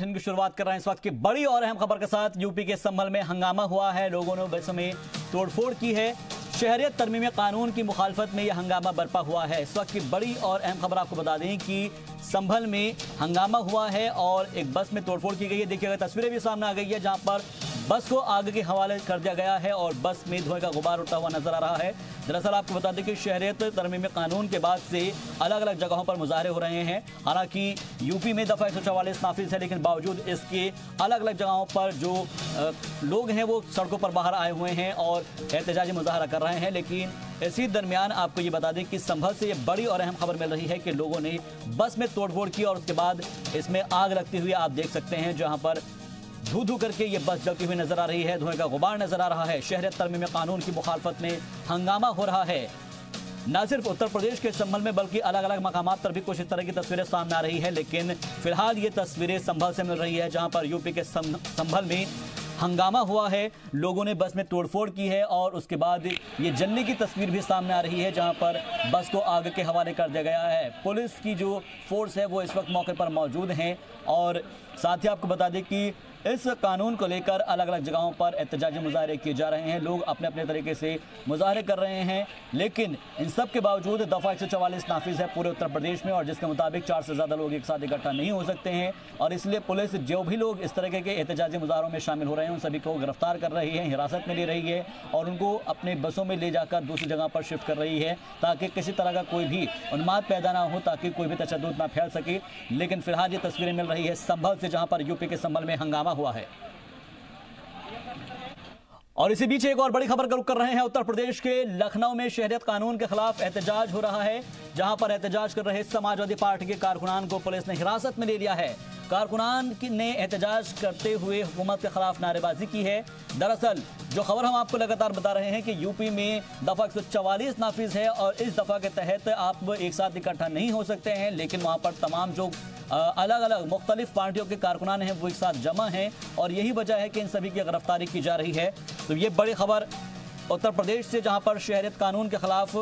Bulletin की शुरुआत कर रहे हैं इस वक्त की बड़ी और अहम खबर के साथ। यूपी के संभल में हंगामा हुआ है, लोगों ने बसों में तोड़फोड़ की है। शहरियत तरमीम कानून की मुखालफत में यह हंगामा बरपा हुआ है। इस वक्त की बड़ी और अहम खबर आपको बता दें कि संभल में हंगामा हुआ है और एक बस में तोड़फोड़ की गई है। देखिएगा तस्वीरें भी सामने आ गई है जहां पर बस को आग के हवाले कर दिया गया है और बस में धुएं का गुबार उठता हुआ नजर आ रहा है। दरअसल आपको बता दें कि शहरियत तरमीम कानून के बाद से अलग अलग जगहों पर मुजाहरे हो रहे हैं। हालांकि यूपी में दफा 144 नाफिज है, लेकिन बावजूद इसके अलग अलग जगहों पर जो लोग हैं वो सड़कों पर बाहर आए हुए हैं और एहतजाजी मुजाहरा कर रहे हैं। लेकिन इसी दरमियान आपको ये बता दें कि संभल से ये बड़ी और अहम खबर मिल रही है कि लोगों ने बस में तोड़फोड़ की और उसके बाद इसमें आग लगती हुई आप देख सकते हैं, जहां पर धू धू करके ये बस जलती हुई नजर आ रही है, धुएं का गुबार नजर आ रहा है। शहरियत तरमीम कानून की मुखालफत में हंगामा हो रहा है। न सिर्फ उत्तर प्रदेश के संभल में बल्कि अलग अलग मकामात पर भी कुछ इस तरह की तस्वीरें सामने आ रही है। लेकिन फिलहाल ये तस्वीरें संभल से मिल रही है, जहां पर यूपी के संभल में हंगामा हुआ है, लोगों ने बस में तोड़फोड़ की है और उसके बाद ये जलने की तस्वीर भी सामने आ रही है, जहां पर बस को आग के हवाले कर दिया गया है। पुलिस की जो फोर्स है वो इस वक्त मौके पर मौजूद हैं और साथ ही आपको बता दें कि इस कानून को लेकर अलग अलग जगहों पर एहतजाजी मुजाहरे किए जा रहे हैं। लोग अपने अपने तरीके से मुजाहरे कर रहे हैं, लेकिन इन सब के बावजूद दफ़ा 144 नाफिज है पूरे उत्तर प्रदेश में और जिसके मुताबिक 4 से ज़्यादा लोग एक साथ इकट्ठा नहीं हो सकते हैं। और इसलिए पुलिस जो भी लोग इस तरह के एहतजाजी मुजाहरों में शामिल हो रहे हैं उन सभी को गिरफ्तार कर रही है, हिरासत में ले रही है और उनको अपने बसों में ले जाकर दूसरी जगह पर शिफ्ट कर रही है, ताकि किसी तरह का कोई भी उन्माद पैदा ना हो, ताकि कोई भी तशद्दुद ना फैल सके। लेकिन फिलहाल ये तस्वीरें मिल रही है संभल से, जहाँ पर यूपी के संभल में हंगामा हुआ है। और इसी बीच एक और बड़ी खबर का रुख कर रहे हैं। उत्तर प्रदेश के लखनऊ में शहरियत कानून के खिलाफ एहतजाज हो रहा है, जहां पर एहतजाज कर रहे समाजवादी पार्टी के कारकुनान को पुलिस ने हिरासत में ले लिया है। कारकुनान ने एहतजाज करते हुए हुकूमत के खिलाफ नारेबाजी की है। दरअसल जो खबर हम आपको लगातार बता रहे हैं कि यूपी में दफा 144 नाफिज है और इस दफा के तहत आप एक साथ इकट्ठा नहीं हो सकते हैं, लेकिन वहां पर तमाम जो अलग अलग मुख्तलिफ पार्टियों के कारकुनान हैं वो एक साथ जमा हैं और यही वजह है कि इन सभी की गिरफ्तारी की जा रही है। तो ये बड़ी खबर उत्तर प्रदेश से, जहां पर शहरियत कानून के खिलाफ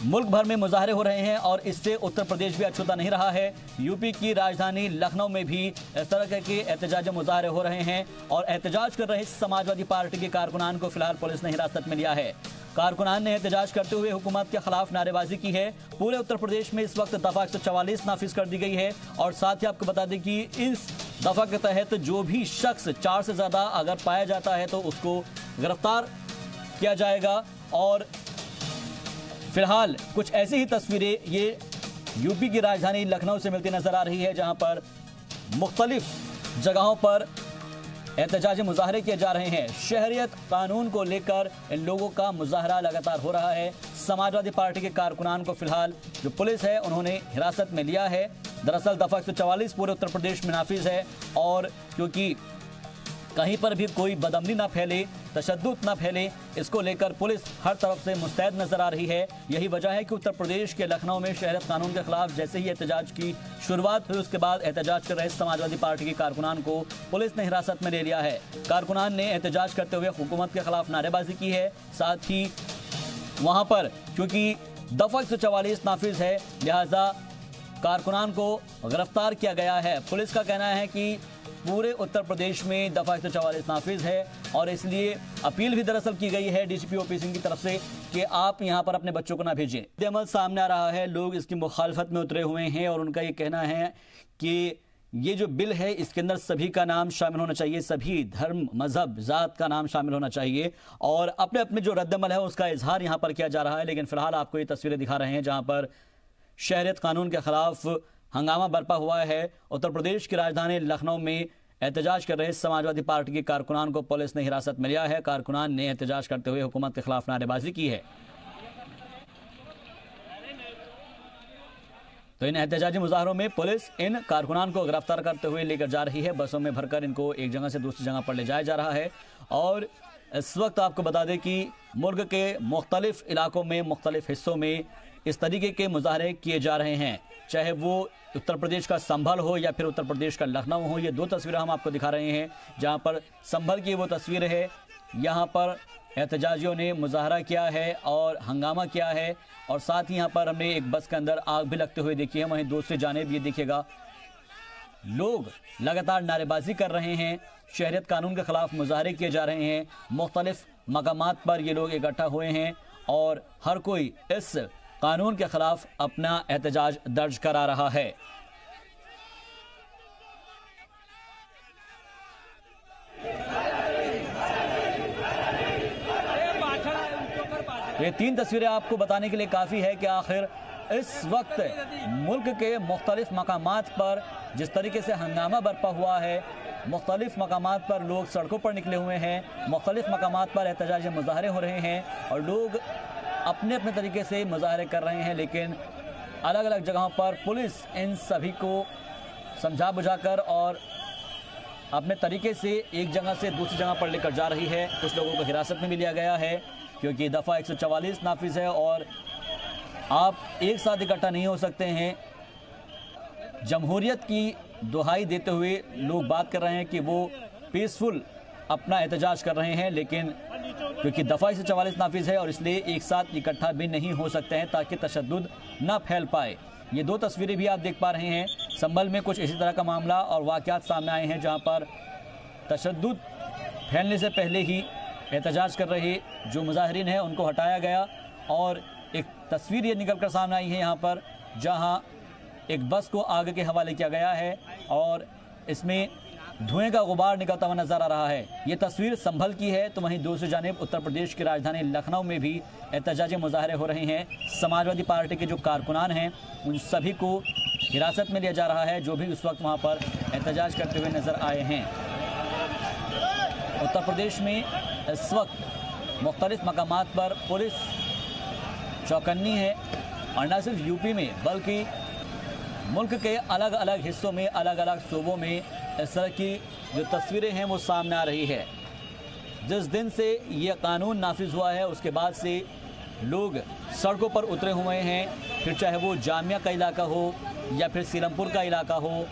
मुल्क भर में मुजाहरे हो रहे हैं और इससे उत्तर प्रदेश भी अछूता नहीं रहा है। यूपी की राजधानी लखनऊ में भी इस तरह के एहतजाजी मुजाहरे हो रहे हैं और एहतजाज कर रहे समाजवादी पार्टी के कारकुनान को फिलहाल पुलिस ने हिरासत में लिया है। कारकुनान ने एहतजाज करते हुए हुकूमत के खिलाफ नारेबाजी की है। पूरे उत्तर प्रदेश में इस वक्त दफा 144 नाफिज कर दी गई है और साथ ही आपको बता दें कि इस दफा के तहत जो भी शख्स 4 से ज्यादा अगर पाया जाता है तो उसको गिरफ्तार किया जाएगा। और फिलहाल कुछ ऐसी ही तस्वीरें ये यूपी की राजधानी लखनऊ से मिलती नजर आ रही है, जहां पर मुख्तलिफ जगहों पर एहतजाजी मुजाहरे किए जा रहे हैं। शहरियत कानून को लेकर इन लोगों का मुजाहरा लगातार हो रहा है। समाजवादी पार्टी के कारकुनान को फिलहाल जो पुलिस है उन्होंने हिरासत में लिया है। दरअसल दफा 144 पूरे उत्तर प्रदेश में नाफिज है और क्योंकि कहीं पर भी कोई बदअमनी ना फैले, तशद्दुद ना फैले, इसको लेकर पुलिस हर तरफ से मुस्तैद नजर आ रही है। यही वजह है कि उत्तर प्रदेश के लखनऊ में शहरियत कानून के खिलाफ जैसे ही एहतजाज की शुरुआत हुई उसके बाद एहतजाज कर रहे समाजवादी पार्टी के कारकुनान को पुलिस ने हिरासत में ले लिया है। कारकुनान ने एहतजाज करते हुए हुकूमत के खिलाफ नारेबाजी की है। साथ ही वहां पर क्योंकि दफा 144 नाफिज है लिहाजा कारकुनान को गिरफ्तार किया गया है। पुलिस का कहना है कि पूरे उत्तर प्रदेश में दफा 144 नाफिज है और इसलिए अपील भी दरअसल की गई है डीजीपी ओपी सिंह की तरफ से कि आप यहां पर अपने बच्चों को ना भेजें। अमल सामने आ रहा है, लोग इसकी मुखालफत में उतरे हुए हैं और उनका ये कहना है कि ये जो बिल है इसके अंदर सभी का नाम शामिल होना चाहिए, सभी धर्म मजहब जात का नाम शामिल होना चाहिए और अपने अपने जो रद्दमल है उसका इजहार यहाँ पर किया जा रहा है। लेकिन फिलहाल आपको ये तस्वीरें दिखा रहे हैं जहाँ पर शहरियत कानून के खिलाफ हंगामा बरपा हुआ है। उत्तर प्रदेश की राजधानी लखनऊ में एहतजाज कर रहे समाजवादी पार्टी के कारकुनान को पुलिस ने हिरासत में लिया है। कारकुनान ने एहतजाज करते हुए हुकूमत के खिलाफ नारेबाजी की है। तो इन एहतजाजी मुजाहरों में पुलिस इन कारकुनान को गिरफ्तार करते हुए लेकर जा रही है। बसों में भरकर इनको एक जगह से दूसरी जगह पर ले जाया जा रहा है। और इस वक्त आपको बता दें कि मुल्क के मुख्तलिफ इलाकों में, मुख्तलिफ हिस्सों में इस तरीके के मुजाहरे किए जा रहे हैं, चाहे वो उत्तर प्रदेश का संभल हो या फिर उत्तर प्रदेश का लखनऊ हो। ये दो तस्वीरें हम आपको दिखा रहे हैं, जहां पर संभल की वो तस्वीर है, यहाँ पर एहतजाजियों ने मुजाहरा किया है और हंगामा किया है और साथ ही यहाँ पर हमने एक बस के अंदर आग भी लगते हुए देखी है। वहीं दूसरी जानिब ये देखिएगा लोग लगातार नारेबाजी कर रहे हैं, शहरियत कानून के खिलाफ मुजाहरे किए जा रहे हैं। मुख्तलिफ मकामात पर ये लोग इकट्ठा हुए हैं और हर कोई इस कानून के खिलाफ अपना एहतजाज दर्ज करा रहा है। ये 3 तस्वीरें आपको बताने के लिए काफ़ी है कि आखिर इस वक्त मुल्क के मुख्तलिफ मकामात पर जिस तरीके से हंगामा बरपा हुआ है, मुख्तलिफ मकामात पर लोग सड़कों पर निकले हुए हैं, मुख्तलिफ मकामात पर एहतजाजी मुजाहरे हो रहे हैं और लोग अपने अपने तरीके से मुजाहरे कर रहे हैं, लेकिन अलग अलग जगहों पर पुलिस इन सभी को समझा बुझाकर और अपने तरीके से एक जगह से दूसरी जगह पर लेकर जा रही है। कुछ लोगों को हिरासत में भी लिया गया है क्योंकि दफ़ा 144 नाफिज है और आप एक साथ इकट्ठा नहीं हो सकते हैं। जमहूरियत की दुहाई देते हुए लोग बात कर रहे हैं कि वो पीसफुल अपना एहतजाज कर रहे हैं, लेकिन क्योंकि दफ़ा 144 नाफिज है और इसलिए एक साथ इकट्ठा भी नहीं हो सकते हैं ताकि तशद्दुद ना फैल पाए। ये 2 तस्वीरें भी आप देख पा रहे हैं। संभल में कुछ इसी तरह का मामला और वाक़यात सामने आए हैं जहां पर तशद्दुद फैलने से पहले ही एहतजाज कर रहे जो मुजाहिरीन हैं उनको हटाया गया और एक तस्वीर ये निकल कर सामने आई है यहाँ पर जहाँ एक बस को आग के हवाले किया गया है और इसमें धुएं का गुबार निकलता हुआ नजर आ रहा है। ये तस्वीर संभल की है, तो वहीं दूसरी जानिब उत्तर प्रदेश की राजधानी लखनऊ में भी एहतजाजी मुजाहरे हो रहे हैं। समाजवादी पार्टी के जो कारकुनान हैं उन सभी को हिरासत में लिया जा रहा है, जो भी उस वक्त वहाँ पर एहतजाज करते हुए नजर आए हैं। उत्तर प्रदेश में इस वक्त मुख्तलिफ मकामात पर पुलिस चौकन्नी है और न सिर्फ यूपी में बल्कि मुल्क के अलग अलग हिस्सों में, अलग अलग सूबों में इस तरह की जो तस्वीरें हैं वो सामने आ रही है। जिस दिन से ये कानून नाफिज हुआ है उसके बाद से लोग सड़कों पर उतरे हुए हैं, फिर चाहे वो जामिया का इलाका हो या फिर सीलमपुर का इलाका हो,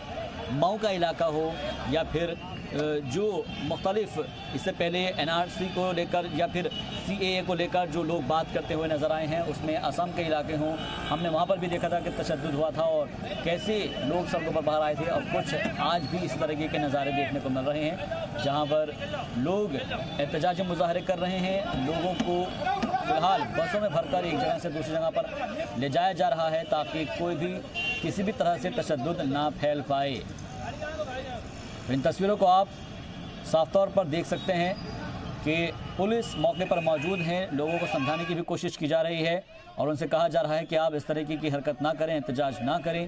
मऊ का इलाका हो या फिर जो मुख्तलिफ इससे पहले NRC को लेकर या फिर CAA को लेकर जो लोग बात करते हुए नज़र आए हैं उसमें असम के इलाके हों, हमने वहाँ पर भी देखा था कि तशद्दुद हुआ था और कैसे लोग सड़कों पर बाहर आए थे। और कुछ आज भी इस तरीके के नज़ारे देखने को मिल रहे हैं जहाँ पर लोग एहतजाजी मुजाहरे कर रहे हैं। लोगों को फिलहाल बसों में भरकर एक जगह से दूसरी जगह पर ले जाया जा रहा है ताकि कोई भी किसी भी तरह से तशद्दुद ना फैल पाए। इन तस्वीरों को आप साफ तौर पर देख सकते हैं कि पुलिस मौके पर मौजूद है, लोगों को समझाने की भी कोशिश की जा रही है और उनसे कहा जा रहा है कि आप इस तरीके की हरकत ना करें, एहतजाज ना करें।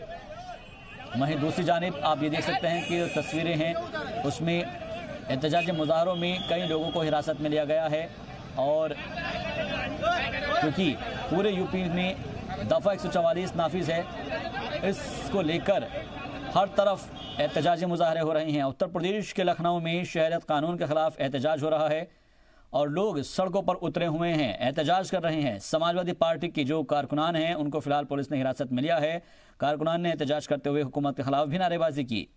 वहीं दूसरी जानिब आप ये देख सकते हैं कि तस्वीरें हैं उसमें एहतजाजी मुजाहरों में कई लोगों को हिरासत में लिया गया है और क्योंकि पूरे यूपी में दफ़ा 144 नाफिज है, इसको लेकर हर तरफ एहतजाजी मुजाहरे हो रहे हैं। उत्तर प्रदेश के लखनऊ में शहरियत कानून के खिलाफ एहतजाज हो रहा है और लोग सड़कों पर उतरे हुए हैं, एहतजाज कर रहे हैं। समाजवादी पार्टी के जो कारकुनान हैं उनको फिलहाल पुलिस ने हिरासत में लिया है। कारकुनान ने एहतजाज करते हुए हुकूमत के खिलाफ भी नारेबाजी की।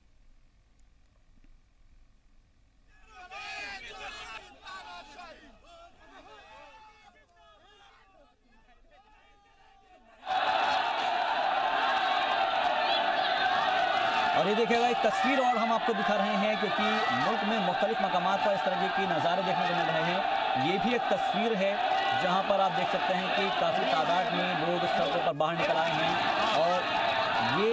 और ये देखिएगा एक तस्वीर और हम आपको दिखा रहे हैं क्योंकि मुल्क में मुख्तलिफ मकामात पर इस तरह के नज़ारे देखने को मिल रहे हैं। ये भी एक तस्वीर है जहां पर आप देख सकते हैं कि काफ़ी तादाद में लोग सड़कों पर बाहर निकल आए हैं और ये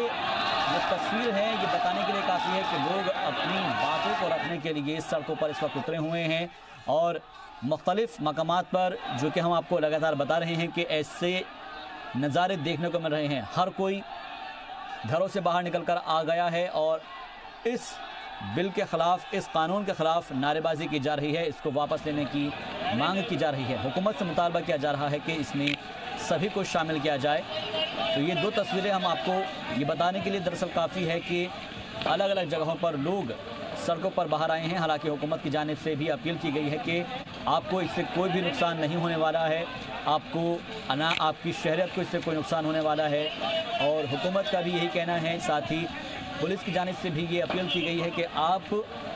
जो तस्वीर है ये बताने के लिए काफ़ी है कि लोग अपनी बातों को रखने के लिए सड़कों पर इस वक्त उतरे हुए हैं और मुख्तलिफ मकामात पर जो कि हम आपको लगातार बता रहे हैं कि ऐसे नज़ारे देखने को मिल रहे हैं। हर कोई घरों से बाहर निकलकर आ गया है और इस बिल के ख़िलाफ़, इस कानून के ख़िलाफ़ नारेबाजी की जा रही है, इसको वापस लेने की मांग की जा रही है। हुकूमत से मुतालबा किया जा रहा है कि इसमें सभी को शामिल किया जाए। तो ये 2 तस्वीरें हम आपको ये बताने के लिए दरअसल काफ़ी है कि अलग अलग जगहों पर लोग सड़कों पर बाहर आए हैं। हालांकि हुकूमत की जानिब से भी अपील की गई है कि आपको इससे कोई भी नुकसान नहीं होने वाला है, आपकी शहरियत को इससे कोई नुकसान होने वाला है और हुकूमत का भी यही कहना है। साथ ही पुलिस की जानिब से भी ये अपील की गई है कि आप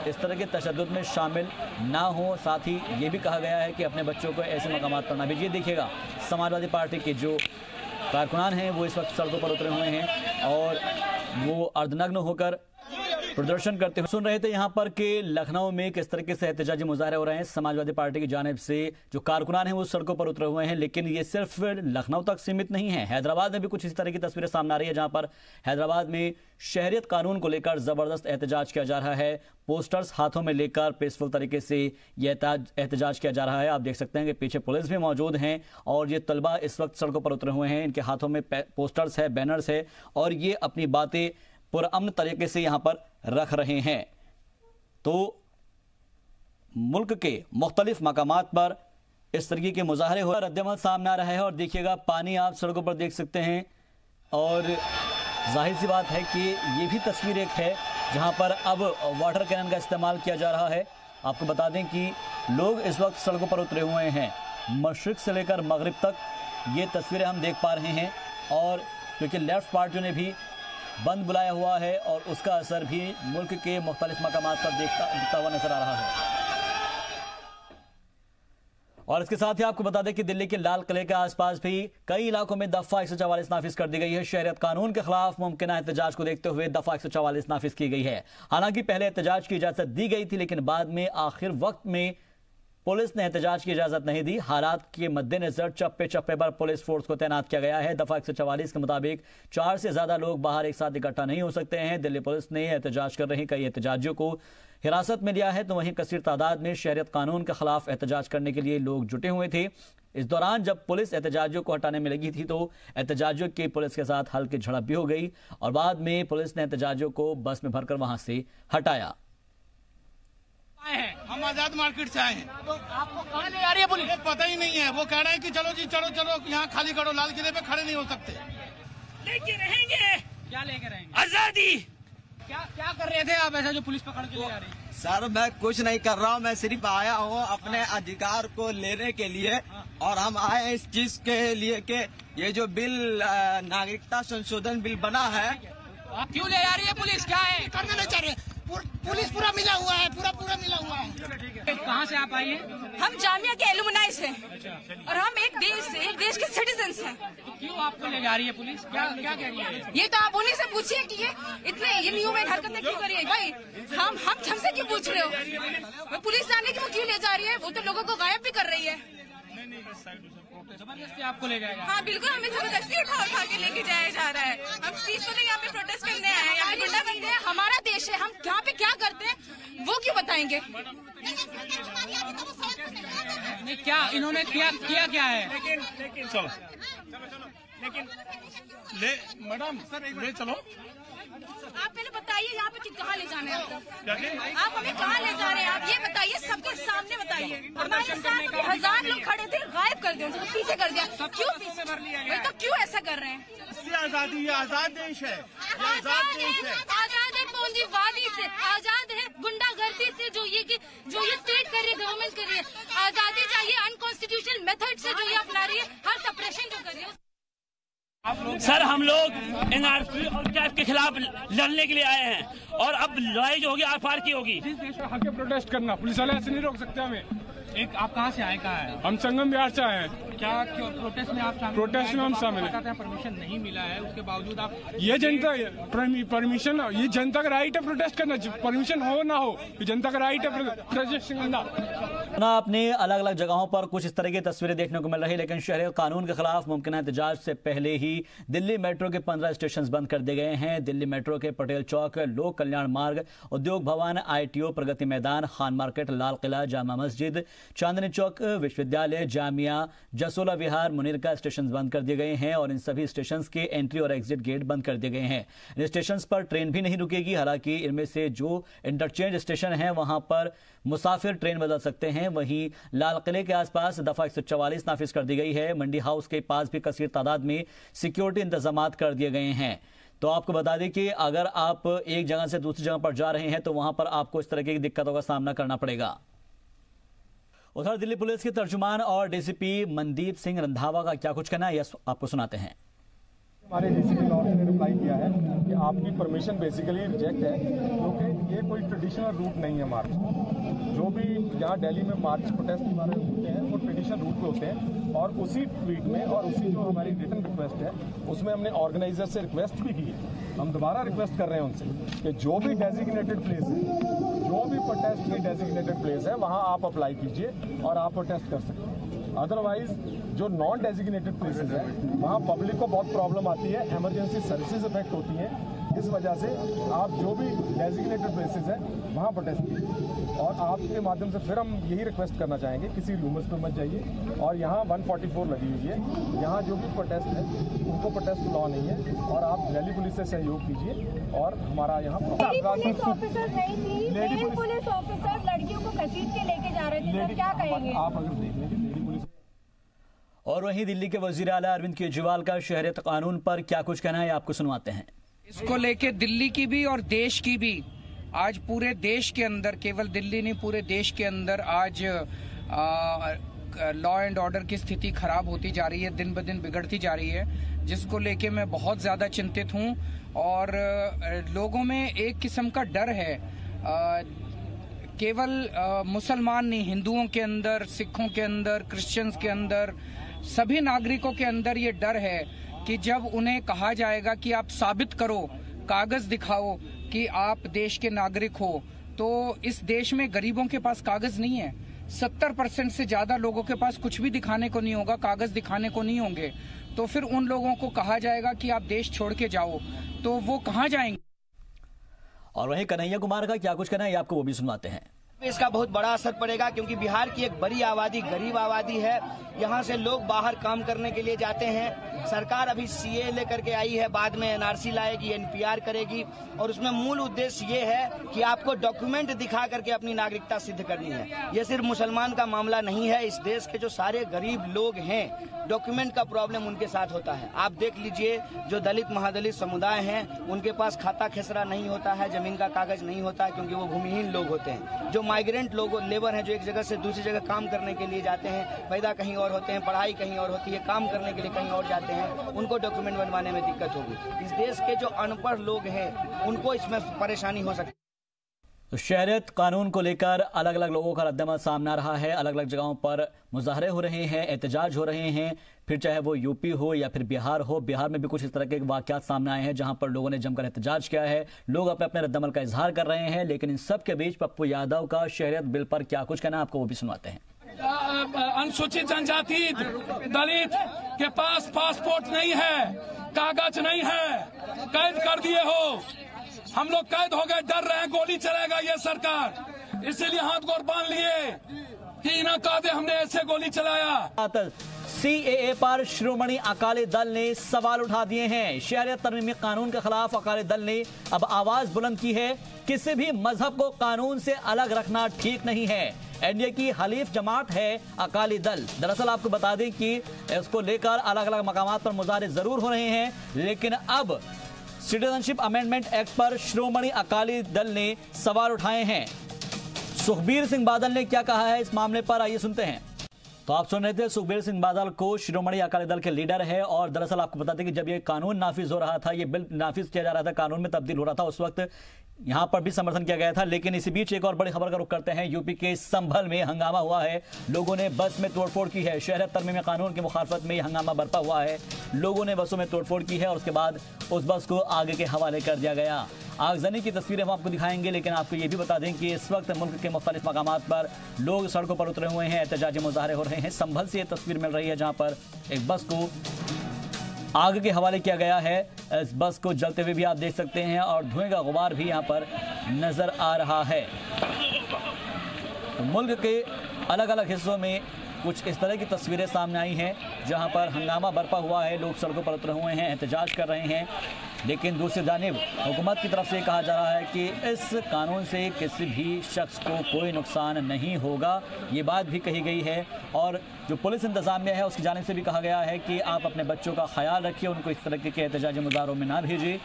इस तरह के तशद्दुद में शामिल ना हो। साथ ही ये भी कहा गया है कि अपने बच्चों को ऐसे मकामात पर ना भेजिए। देखिएगा समाजवादी पार्टी के जो कारकुनान हैं वो इस वक्त सड़कों पर उतरे हुए हैं और वो अर्धनग्न होकर प्रदर्शन करते हुए सुन रहे थे यहाँ पर कि लखनऊ में किस तरीके से एहतजाजी मुजाहरे हो रहे हैं। समाजवादी पार्टी की जानिब से जो कारकुनान हैं वो सड़कों पर उतरे हुए हैं, लेकिन ये सिर्फ लखनऊ तक सीमित नहीं है। हैदराबाद में भी कुछ इस तरह की तस्वीरें सामने आ रही है, जहां पर हैदराबाद में शहरियत कानून को लेकर जबरदस्त एहतजाज किया जा रहा है। पोस्टर्स हाथों में लेकर पीसफुल तरीके से यह एहतजाज किया जा रहा है। आप देख सकते हैं कि पीछे पुलिस भी मौजूद हैं और ये तलबा इस वक्त सड़कों पर उतरे हुए हैं। इनके हाथों में पोस्टर्स है, बैनर्स है और ये अपनी बातें पुरअमन तरीके से यहां पर रख रहे हैं। तो मुल्क के मुख्तलिफ मकामात पर इस तरीके के मुजाहरे हो रद्दमल सामने आ रहा है। और देखिएगा पानी आप सड़कों पर देख सकते हैं और जाहिर सी बात है कि ये भी तस्वीर एक है जहां पर अब वाटर कैनन का इस्तेमाल किया जा रहा है। आपको बता दें कि लोग इस वक्त सड़कों पर उतरे हुए हैं, मशरिक से लेकर मगरिब तक ये तस्वीरें हम देख पा रहे हैं। और क्योंकि लेफ्ट पार्टियों ने भी बंद बुलाया हुआ है और उसका असर भी मुल्क के मुख्तलिफ मकामात पर दिखता हुआ नजर आ रहा है। और इसके साथ ही आपको बता दें कि दिल्ली के लाल किले के आसपास भी कई इलाकों में दफा 144 नाफिज कर दी गई है। शहरियत कानून के खिलाफ मुमकिन एहतजाज को देखते हुए दफा 144 नाफिज की गई है। हालांकि पहले एहतजाज की इजाजत दी गई थी, लेकिन बाद में आखिर वक्त में पुलिस ने एहतजाज की इजाजत नहीं दी। हालात के मद्देनजर चप्पे चप्पे पर पुलिस फोर्स को तैनात किया गया है। दफा 144 के मुताबिक 4 से ज्यादा लोग बाहर एक साथ इकट्ठा नहीं हो सकते हैं। दिल्ली पुलिस ने एहतजाज कर रहे कई एहतजाजियों को हिरासत में लिया है, तो वहीं कसीर तादाद में शहरियत कानून के खिलाफ एहतजाज करने के लिए लोग जुटे हुए थे। इस दौरान जब पुलिस एहतजाजियों को हटाने में लगी थी तो एहतजाजियों की पुलिस के साथ हल्की झड़प भी हो गई और बाद में पुलिस ने एहतजाजियों को बस में भरकर वहां से हटाया। हम आजाद मार्केट से आए हैं। तो आपको कहाँ ले आ रही है पुलिस? पता ही नहीं है। वो कह रहे हैं कि चलो जी चलो चलो यहाँ खाली करो, लाल किले पे खड़े नहीं हो सकते। लेके रहेंगे। क्या लेके रहेंगे? आजादी। क्या कर रहे थे आप ऐसा जो पुलिस पकड़ के ले आ रही है? सर मैं कुछ नहीं कर रहा हूँ, मैं सिर्फ आया हूँ अपने अधिकार को लेने के लिए। और हम आए हैं इस चीज के लिए कि ये जो बिल नागरिकता संशोधन बिल बना है। क्यों ले आ रही है पुलिस? क्या है? करना नहीं चाह रहे। पुलिस पूरा मिला हुआ है, पूरा मिला हुआ है। कहाँ से आप आई हैं? हम जामिया के एलुमनाई से और हम एक देश के सिटीजन्स हैं। तो क्यों आपको ले जा रही है पुलिस? क्या कह रही है? ये तो आप उन्हीं से पूछिए कि ये इतने इनह्यूमन हरकतें क्यों कर रही है। भाई हमसे क्यों पूछ रहे हो? पुलिस जाने की वो क्यों ले जा रही है? वो तो लोगों को गायब भी कर रही है। जबरदस्ती आपको ले जाएगा? हाँ बिल्कुल, हमें जबरदस्ती उठा के लेके जाया जा रहा है। हम पीसफुली यहाँ पे प्रोटेस्ट करने आए हैं। यहाँ गुंडागर्दी है, हमारा देश है, हम यहाँ पे क्या करते हैं वो क्यों बताएंगे? नहीं, क्या इन्होंने किया क्या है? लेकिन चलो लेकिन मैडम ले चलो। आप पहले बताइए यहाँ पे कहाँ ले जाना है आपको? आप हमें कहाँ ले जा रहे हैं? आप ये बताइए, सबके सामने बताइए। हमारे साथ 1000 लोग खड़े थे, गायब कर दिया, उनको पीछे कर दिया। क्यों पीछे? तो क्यों ऐसा कर रहे हैं? आजादी, ये आजाद देश है। आजाद है पूंजीवादी से, आजाद है गुंडागर्दी से जो ये स्टेट कर रही है, गवर्नमेंट कर रही है। आजादी चाहिए अनकॉन्स्टिट्यूशनल मेथड से जो ये अपना रही है, हर सप्रेशन जो कर रही है। सर हम लोग एनआरसी और कैफ के खिलाफ लड़ने के लिए आए हैं और अब लड़ाई जो होगी आर पार की होगी। जिस देश में हक प्रोटेस्ट करना, पुलिस वाले ऐसे नहीं रोक सकते हमें। एक आप कहाँ से आए? कहाँ है? हम संगम बिहार से आए हैं। क्या प्रोटेस्ट में आप शामिल? प्रोटेस्ट में हम शामिल हैं। परमिशन नहीं मिला है, उसके बावजूद आप ये जनता परमिशन, ये जनता का राइट है प्रोटेस्ट करना, परमिशन हो ना हो, ये जनता का राइट है प्रोटेस्ट करना। अपने अलग अलग जगहों पर कुछ इस तरह की तस्वीरें देखने को मिल रही, लेकिन शहरियत कानून के खिलाफ मुमकिन एहतजाज से पहले ही दिल्ली मेट्रो के 15 स्टेशन बंद कर दिए गए हैं। दिल्ली मेट्रो के पटेल चौक, लोक कल्याण मार्ग, उद्योग भवन, ITO, प्रगति मैदान, खान मार्केट, लाल किला, जामा मस्जिद, चांदनी चौक, विश्वविद्यालय, जामिया, जसोला विहार, मुनीर का स्टेशन बंद कर दिए गए हैं और इन सभी स्टेशन के एंट्री और एग्जिट गेट बंद कर दिए गए हैं। इन स्टेशन पर ट्रेन भी नहीं रुकेगी। हालांकि इनमें से जो इंटरचेंज स्टेशन है वहां पर मुसाफिर ट्रेन बदल सकते हैं। वहीं लाल किले के आसपास दफा 144 नाफिज कर दी गई है। मंडी हाउस के पास भी कसीर तादाद में सिक्योरिटी इंतजाम कर दिए गए हैं। तो आपको बता दें कि अगर आप एक जगह से दूसरी जगह पर जा रहे हैं तो वहां पर आपको इस तरह की दिक्कतों का सामना करना पड़ेगा। उधर दिल्ली पुलिस के तर्जुमान और DCP मनदीप सिंह रंधावा का क्या कुछ कहना है, यह आपको सुनाते हैं। हमारे DCP लॉर्ड ने रिप्लाई किया है कि आपकी परमिशन बेसिकली रिजेक्ट है, क्योंकि ये कोई ट्रेडिशनल रूट नहीं है मार्च। जो भी यहाँ दिल्ली में मार्च प्रोटेस्ट हमारे होते हैं वो ट्रेडिशनल रूट पे होते हैं और उसी ट्वीट में और उसी जो हमारी रिटन रिक्वेस्ट है उसमें हमने ऑर्गेनाइजर से रिक्वेस्ट भी की है हम दोबारा रिक्वेस्ट कर रहे हैं उनसे कि जो भी डेजिग्नेटेड प्लेस है, जो भी प्रोटेस्ट की डेजिग्नेटेड प्लेस है, वहां आप अप्लाई कीजिए और आप प्रोटेस्ट कर सकते हैं। अदरवाइज जो नॉन डेजिग्नेटेड प्लेसेस है वहां पब्लिक को बहुत प्रॉब्लम आती है, इमरजेंसी सर्विसेज इफेक्ट होती हैं। इस वजह से आप जो भी डेजिग्नेटेड प्लेसेस है वहां प्रोटेस्ट कीजिए। और आपके माध्यम से फिर हम यही रिक्वेस्ट करना चाहेंगे, किसी रूमर्स पे मत जाइए। और यहाँ 144 लगी हुई है, यहाँ जो भी प्रोटेस्ट है उनको प्रोटेस्ट लॉ नहीं है, और आप दिल्ली पुलिस से सहयोग कीजिए। और हमारा यहाँ पुलिस ऑफिसर नहीं थी, मेल पुलिस ऑफिसर लड़कियों को घसीट के लेके जा रहे थे, तो क्या कहेंगे आप? अगर देख लेंगे लेडी पुलिस। और वहीं दिल्ली के वजीर आला अरविंद केजरीवाल का शहरियत कानून पर क्या कुछ कहना है, आपको सुनवाते हैं। इसको लेके दिल्ली की भी और देश की भी, आज पूरे देश के अंदर, केवल दिल्ली नहीं पूरे देश के अंदर आज लॉ एंड ऑर्डर की स्थिति खराब होती जा रही है, दिन ब दिन बिगड़ती जा रही है, जिसको लेके मैं बहुत ज्यादा चिंतित हूं। और लोगों में एक किस्म का डर है, केवल मुसलमान नहीं, हिंदुओं के अंदर, सिखों के अंदर, क्रिश्चियंस के अंदर, सभी नागरिकों के अंदर ये डर है कि जब उन्हें कहा जाएगा कि आप साबित करो, कागज दिखाओ कि आप देश के नागरिक हो, तो इस देश में गरीबों के पास कागज नहीं है। 70% से ज्यादा लोगों के पास कुछ भी दिखाने को नहीं होगा, कागज दिखाने को नहीं होंगे। तो फिर उन लोगों को कहा जाएगा कि आप देश छोड़ के जाओ, तो वो कहाँ जाएंगे? और वहीं कन्हैया कुमार का क्या कुछ कहना है, आपको वो भी सुनवाते हैं। इसका बहुत बड़ा असर पड़ेगा, क्योंकि बिहार की एक बड़ी आबादी गरीब आबादी है। यहाँ से लोग बाहर काम करने के लिए जाते हैं। सरकार अभी सीए लेकर के आई है, बाद में एनआरसी लाएगी, एनपीआर करेगी, और उसमें मूल उद्देश्य ये है कि आपको डॉक्यूमेंट दिखा करके अपनी नागरिकता सिद्ध करनी है। ये सिर्फ मुसलमान का मामला नहीं है, इस देश के जो सारे गरीब लोग हैं, डॉक्यूमेंट का प्रॉब्लम उनके साथ होता है। आप देख लीजिए, जो दलित महादलित समुदाय हैं, उनके पास खाता खेसरा नहीं होता है, जमीन का कागज नहीं होता है, क्योंकि वो भूमिहीन लोग होते हैं। जो माइग्रेंट लोग लेबर हैं, जो एक जगह से दूसरी जगह काम करने के लिए जाते हैं, पैदा कहीं और होते हैं, पढ़ाई कहीं और होती है, काम करने के लिए कहीं और जाते हैं, उनको डॉक्यूमेंट बनवाने में दिक्कत होगी। इस देश के जो अनपढ़ लोग हैं उनको इसमें परेशानी हो सकती है। तो शहरियत कानून को लेकर अलग अलग लोगों का रद्दअमल सामने आ रहा है, अलग अलग जगहों पर मुजाहरे हो रहे हैं, एहतजाज हो रहे हैं, फिर चाहे वो यूपी हो या फिर बिहार हो। बिहार में भी कुछ इस तरह के वाकयात सामने आए हैं जहां पर लोगों ने जमकर एहतजाज किया है, लोग अपने अपने रद्दअमल का इजहार कर रहे हैं। लेकिन इन सब के बीच पप्पू यादव का शहरियत बिल पर क्या कुछ कहना है, आपको वो भी सुनवाते हैं। अनुसूचित जनजाति दलित के पास पासपोर्ट नहीं है, कागज नहीं है, कैद कर दिए हो, हम लोग कैद हो गए, डर रहे हैं गोली चलेगा ये सरकार, इसीलिए हाथ गोर बांध लिए कि ना कादे हमने ऐसे गोली चलाया। सीएए पर श्रोमणी अकाली दल ने सवाल उठा दिए हैं। शहरियत तरमीमी कानून के खिलाफ अकाली दल ने अब आवाज बुलंद की है। किसी भी मजहब को कानून से अलग रखना ठीक नहीं है। एनडीए की हलीफ जमात है अकाली दल। दरअसल आपको बता दें कि इसको लेकर अलग अलग मकामात पर मुजाहरे जरूर हो रहे हैं, लेकिन अब सिटीजनशिप अमेंडमेंट एक्ट पर श्रोमणी अकाली दल ने सवाल उठाए हैं। सुखबीर सिंह बादल ने क्या कहा है इस मामले पर, आइए सुनते हैं। तो आप सुन रहे थे, सुखबीर सिंह बादल को श्रोमणी अकाली दल के लीडर है। और दरअसल आपको बताते हैं कि जब ये कानून नाफिज हो रहा था, ये बिल नाफिज किया जा रहा था, कानून में तब्दील हो रहा था, उस वक्त यहां पर भी समर्थन किया गया था। लेकिन इसी बीच एक और बड़ी खबर का रुख करते हैं। यूपी के संभल में हंगामा हुआ है, लोगों ने बस में तोड़फोड़ की है। शहरियत तरमीमी कानून की मुखालफत में हंगामा बरपा हुआ है, लोगों ने बसों में तोड़फोड़ की है और उसके बाद उस बस को आगे के हवाले कर दिया गया। आगजनी की तस्वीरें हम आपको दिखाएंगे, लेकिन आपको ये भी बता दें कि इस वक्त मुल्क के मुख्तलिफ मकामात पर लोग सड़कों पर उतरे हुए हैं, एहतजाजी मुजाहरे हो रहे हैं। संभल से ये तस्वीर मिल रही है जहां पर एक बस को आग के हवाले किया गया है। इस बस को जलते हुए भी आप देख सकते हैं और धुएं का गुबार भी यहां पर नजर आ रहा है। तो मुल्क के अलग अलग हिस्सों में कुछ इस तरह की तस्वीरें सामने आई हैं जहां पर हंगामा बरपा हुआ है, लोग सड़कों पर उतरे हुए हैं, एहतजाज कर रहे हैं। लेकिन दूसरी जानिब हुकूमत की तरफ से कहा जा रहा है कि इस कानून से किसी भी शख्स को कोई नुकसान नहीं होगा, ये बात भी कही गई है। और जो पुलिस इंतजामिया है उसकी जानिब से भी कहा गया है कि आप अपने बच्चों का ख्याल रखिए, उनको इस तरह के एहतजाजी मुजाहरों में ना भेजिए,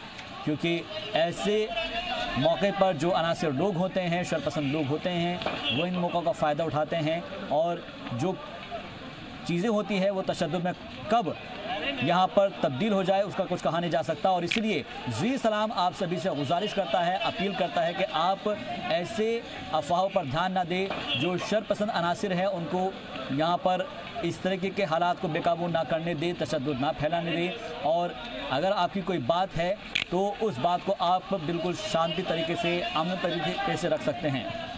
क्योंकि ऐसे मौके पर जो अनासिर लोग होते हैं, शरपसंद लोग होते हैं, वो इन मौक़ों का फ़ायदा उठाते हैं और जो चीज़ें होती है वो तशद्दुद में कब यहाँ पर तब्दील हो जाए उसका कुछ कहा नहीं जा सकता। और इसलिए जी सलाम आप सभी से गुजारिश करता है, अपील करता है कि आप ऐसे अफवाहों पर ध्यान ना दें, जो शरपसंद अनासिर हैं उनको यहाँ पर इस तरीके के हालात को बेकाबू ना करने दें, तशद्दुद ना फैलाने दें और अगर आपकी कोई बात है तो उस बात को आप बिल्कुल शांति तरीके से, अमन तरीके से रख सकते हैं।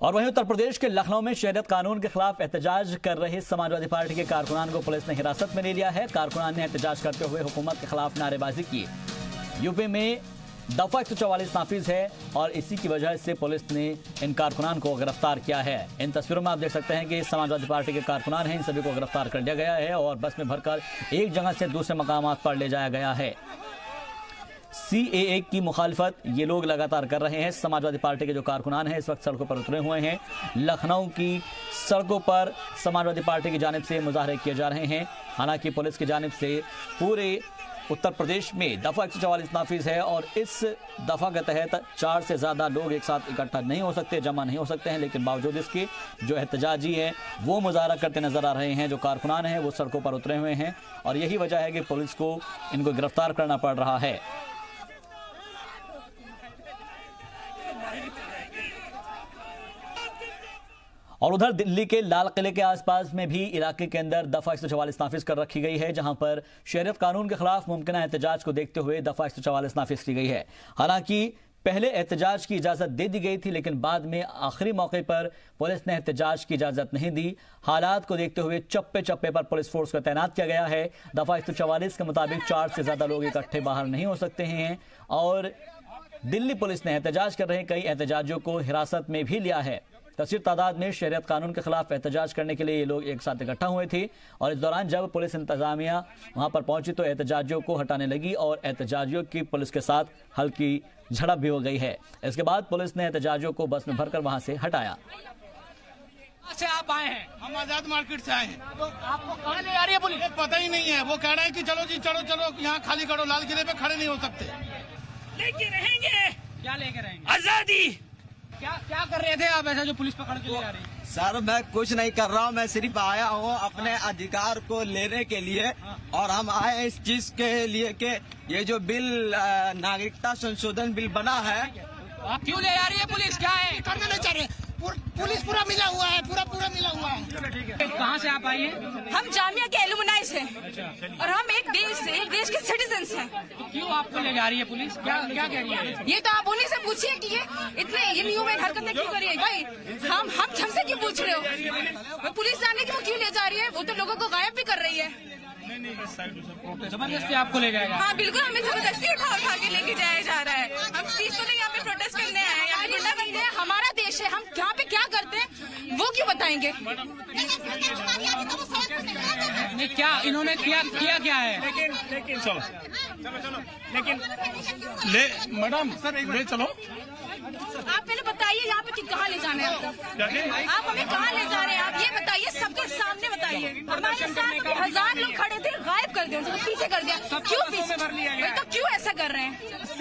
और वहीं उत्तर प्रदेश के लखनऊ में शहरियत कानून के खिलाफ एहतजाज कर रहे समाजवादी पार्टी के कारकुनान को पुलिस ने हिरासत में ले लिया है। कारकुनान ने एहतजाज करते हुए हुकूमत के खिलाफ नारेबाजी की। यूपी में दफा 144 नाफिज है और इसी की वजह से पुलिस ने इन कारकुनान को गिरफ्तार किया है। इन तस्वीरों में आप देख सकते हैं कि समाजवादी पार्टी के कारकुनान हैं, इन सभी को गिरफ्तार कर लिया गया है और बस में भरकर एक जगह से दूसरे मकामात पर ले जाया गया है। CAA की मुखालिफत ये लोग लगातार कर रहे हैं। समाजवादी पार्टी के जो कारकुनान हैं इस वक्त सड़कों पर उतरे हुए हैं। लखनऊ की सड़कों पर समाजवादी पार्टी की जानिब से मुजाहरे किए जा रहे हैं। हालांकि पुलिस की जानिब से पूरे उत्तर प्रदेश में दफा 144 नाफिज है और इस दफा के तहत 4 से ज़्यादा लोग एक साथ इकट्ठा नहीं हो सकते, जमा नहीं हो सकते हैं। लेकिन बावजूद इसके जो एहतजाजी हैं वो मुजाहरा करते नजर आ रहे हैं। जो कारकुनान हैं वो सड़कों पर उतरे हुए हैं और यही वजह है कि पुलिस को इनको गिरफ्तार करना पड़ रहा है। और उधर दिल्ली के लाल किले के आसपास में भी इलाके के अंदर दफा 144 नाफिज कर रखी गई है, जहां पर शहरियत कानून के खिलाफ मुमकिन एहतजाज को देखते हुए दफा 144 नाफिज की गई है। हालांकि पहले एहतजाज की इजाजत दे दी गई थी, लेकिन बाद में आखिरी मौके पर पुलिस ने एहतजाज की इजाजत नहीं दी। हालात को देखते हुए चप्पे चप्पे पर पुलिस फोर्स को तैनात किया गया है। दफा 144 के मुताबिक 4 से ज्यादा लोग इकट्ठे बाहर नहीं हो सकते हैं और दिल्ली पुलिस ने एहतजाज कर रहे कई एहतजाजियों को हिरासत में भी लिया है। कसीर तादाद में शहरियत कानून के खिलाफ एहतजाज करने के लिए ये लोग एक साथ इकट्ठा हुए थे और इस दौरान जब पुलिस इंतजामिया वहां पर पहुंची तो एहतजाजियों को हटाने लगी और एहतजाजियों की पुलिस के साथ हल्की झड़प भी हो गई है। इसके बाद पुलिस ने एहतजाजियों को बस में भरकर वहां से हटाया। से आप आए हैं? हम आजाद मार्केट से आए हैं। तो आपको कहाँ ले आ रही है पुलिस? पता ही नहीं है, वो कह रहे हैं कि चलो जी चलो चलो यहाँ खाली करो, लाल किले पे खड़े नहीं हो सकते। लेके रहेंगे। क्या लेके रहेंगे? आजादी। क्या कर रहे थे आप ऐसा जो पुलिस पकड़ के ले जा रही है? सर मैं कुछ नहीं कर रहा हूँ, मैं सिर्फ आया हूँ अपने अधिकार को लेने के लिए और हम आए हैं इस चीज के लिए कि ये जो बिल नागरिकता संशोधन बिल बना है। क्यों ले जा रही है पुलिस? क्या है? करने नहीं चाह रहे, पुलिस पूरा मिला हुआ है, पूरा मिला हुआ है। कहाँ से आप आई हैं? हम जामिया के एलुमनाई से और हम एक देश के सिटीजन हैं। तो क्यों आपको ले जा रही है पुलिस? क्या कह रही है? ये तो आप उन्हीं से पूछिए कि ये इतने इनह्यूमन हरकतें क्यों कर रही है। भाई हम हमसे क्यों पूछ रहे हो? पुलिस जाने की वो क्यों ले जा रही है? वो तो लोगों को गायब भी कर रही है। जबरदस्ती आपको ले जाएगा? हाँ बिल्कुल, हमें जबरदस्ती उठा के लेके जाया जा रहा है। हम पीसफुली यहाँ पे प्रोटेस्ट करने आए हैं, यहाँ गुंडा बनते हैं। हमारा देश है, हम यहाँ पे क्या करते हैं वो क्यों बताएंगे? नहीं क्या इन्होंने किया क्या है? लेकिन चलो लेकिन ले मैडम सर ले चलो। आप पहले बताइए यहाँ पे कहाँ ले जाना है आप हमें कहाँ ले जा रहे हैं? आप ये बताइए, सबके सामने बताइए। हमारे साथ 1000 लोग खड़े थे, गायब कर दिया, उनको पीछे कर दिया। क्यों पीछे? तो क्यों ऐसा कर रहे हैं?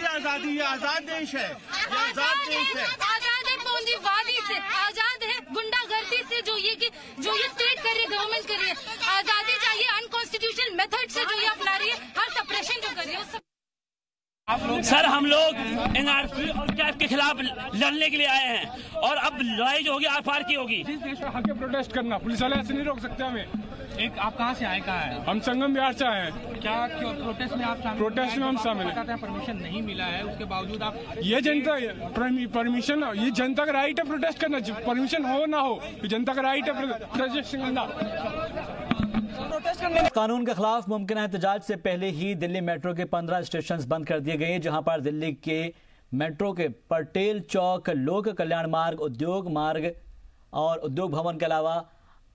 आजादी, ये आजाद देश है, आजाद है पूंजीवादी से, आजाद है गुंडागर्दी से जो ये स्टेट कर रही है, गवर्नमेंट कर रही है। आजादी चाहिए अनकॉन्स्टिट्यूशनल मेथड से जो ये अपना रही है, हर सप्रेशन जो कर रही है। सर हम लोग NRC और कैब के खिलाफ लड़ने के लिए आए हैं और अब लड़ाई जो होगी आर पार की होगी। जिस देश में हक प्रोटेस्ट करना, पुलिस वाले ऐसे नहीं रोक सकते हमें। एक आप कहाँ से आए? कहाँ है? हम संगम बिहार से आए हैं। क्या क्यों प्रोटेस्ट में आप शामिल? प्रोटेस्ट में हम शामिल हैं। परमिशन नहीं मिला है, उसके बावजूद आप ये जनता परमिशन, ये जनता का राइट है प्रोटेस्ट करना, परमिशन हो ना हो, ये जनता का राइट है प्रोटेस्ट करना। कानून के खिलाफ मुमकिन एहतजाज से पहले ही दिल्ली मेट्रो के 15 स्टेशन बंद कर दिए गए, जहां पर दिल्ली के मेट्रो के पटेल चौक, लोक कल्याण मार्ग, उद्योग मार्ग और उद्योग भवन के अलावा